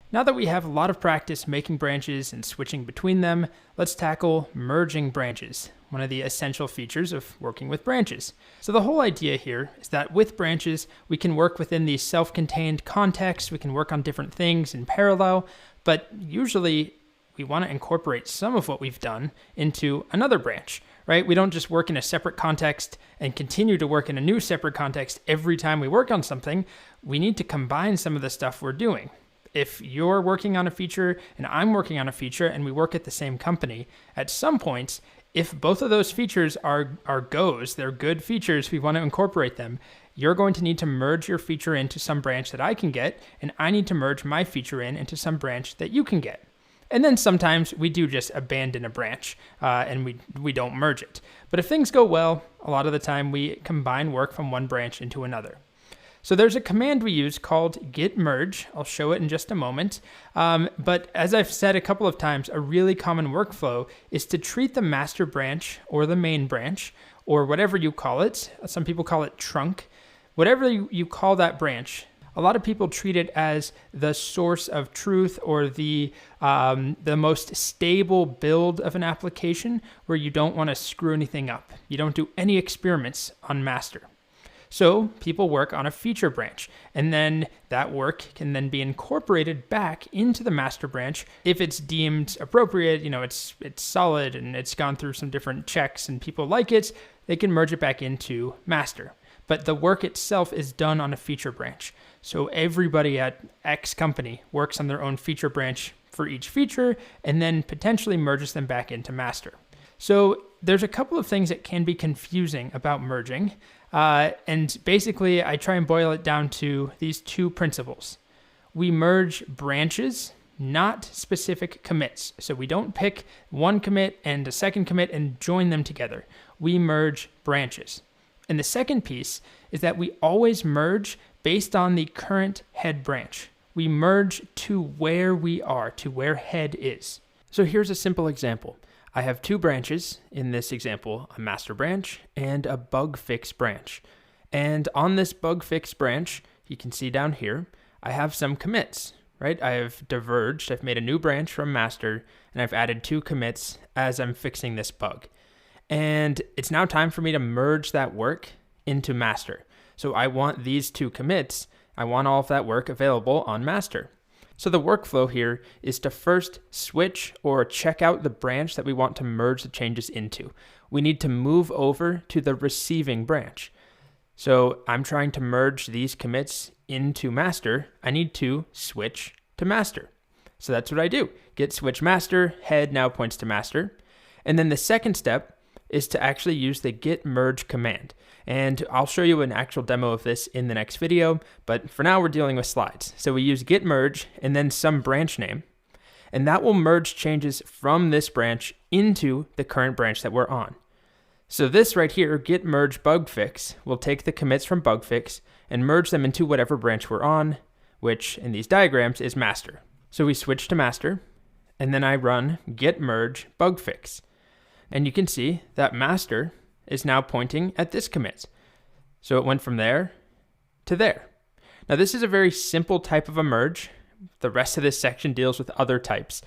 Now that we have a lot of practice making branches and switching between them, let's tackle merging branches, one of the essential features of working with branches. So the whole idea here is that with branches, we can work within the self-contained context, we can work on different things in parallel, but usually we want to incorporate some of what we've done into another branch, right? We don't just work in a separate context and continue to work in a new separate context every time we work on something. We need to combine some of the stuff we're doing. If you're working on a feature and I'm working on a feature and we work at the same company, at some point, if both of those features are goes, they're good features, we want to incorporate them, you're going to need to merge your feature into some branch that I can get, and I need to merge my feature into some branch that you can get. And then sometimes we do just abandon a branch and we don't merge it. But if things go well, a lot of the time we combine work from one branch into another. So there's a command we use called git merge. I'll show it in just a moment. But as I've said a couple of times, a really common workflow is to treat the master branch or the main branch or whatever you call it. Some people call it trunk. Whatever you call that branch, a lot of people treat it as the source of truth or the most stable build of an application where you don't want to screw anything up. You don't do any experiments on master. So people work on a feature branch, and then that work can then be incorporated back into the master branch if it's deemed appropriate. It's solid and it's gone through some different checks and people like it, they can merge it back into master. But the work itself is done on a feature branch. So everybody at X company works on their own feature branch for each feature and then potentially merges them back into master. So there's a couple of things that can be confusing about merging. And basically, I try and boil it down to these two principles. We merge branches, not specific commits. So we don't pick one commit and a second commit and join them together. We merge branches. And the second piece is that we always merge based on the current head branch. We merge to where we are, to where head is. So here's a simple example. I have two branches in this example, a master branch and a bug fix branch. And on this bug fix branch, you can see down here, I have some commits, right? I have diverged, I've made a new branch from master, and I've added two commits as I'm fixing this bug. And it's now time for me to merge that work into master. So I want these two commits, I want all of that work available on master. So the workflow here is to first switch or check out the branch that we want to merge the changes into. We need to move over to the receiving branch. So I'm trying to merge these commits into master. I need to switch to master. So that's what I do. Git switch master, head now points to master. And then the second step is to actually use the git merge command. And I'll show you an actual demo of this in the next video, but for now we're dealing with slides. So we use git merge and then some branch name, and that will merge changes from this branch into the current branch that we're on. So this right here, git merge bug fix, will take the commits from bug fix and merge them into whatever branch we're on, which in these diagrams is master. So we switch to master, and then I run git merge bug fix. And you can see that master is now pointing at this commit. So it went from there to there. Now this is a very simple type of a merge. The rest of this section deals with other types.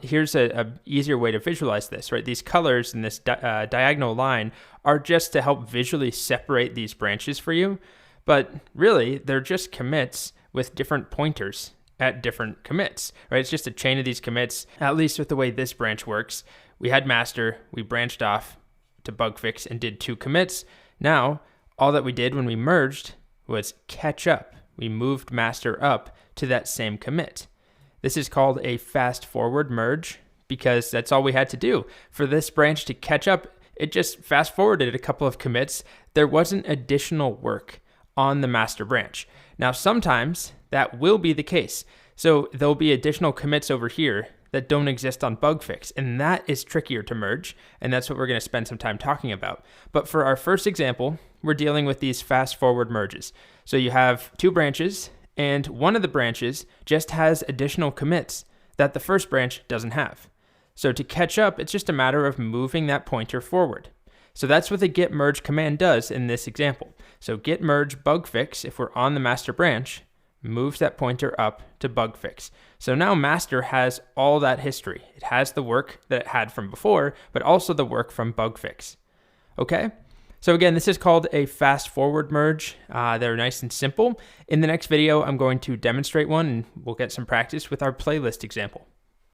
Here's a easier way to visualize this, right? These colors in this diagonal line are just to help visually separate these branches for you. But really, they're just commits with different pointers at different commits, right? It's just a chain of these commits, at least with the way this branch works. We had master, we branched off to bug fix and did two commits. Now, all that we did when we merged was catch up. We moved master up to that same commit. This is called a fast forward merge because that's all we had to do. For this branch to catch up, it just fast forwarded a couple of commits. There wasn't additional work on the master branch. Now, sometimes that will be the case. So there'll be additional commits over here that don't exist on bug fix, and that is trickier to merge, and that's what we're going to spend some time talking about. But for our first example, we're dealing with these fast forward merges. So you have two branches, and one of the branches just has additional commits that the first branch doesn't have. So to catch up, it's just a matter of moving that pointer forward. So that's what the git merge command does in this example. So git merge bug fix, if we're on the master branch, moves that pointer up to bug fix. So now master has all that history. It has the work that it had from before, but also the work from bug fix. Okay? So again, this is called a fast forward merge. They're nice and simple. In the next video, I'm going to demonstrate one and we'll get some practice with our playlist example.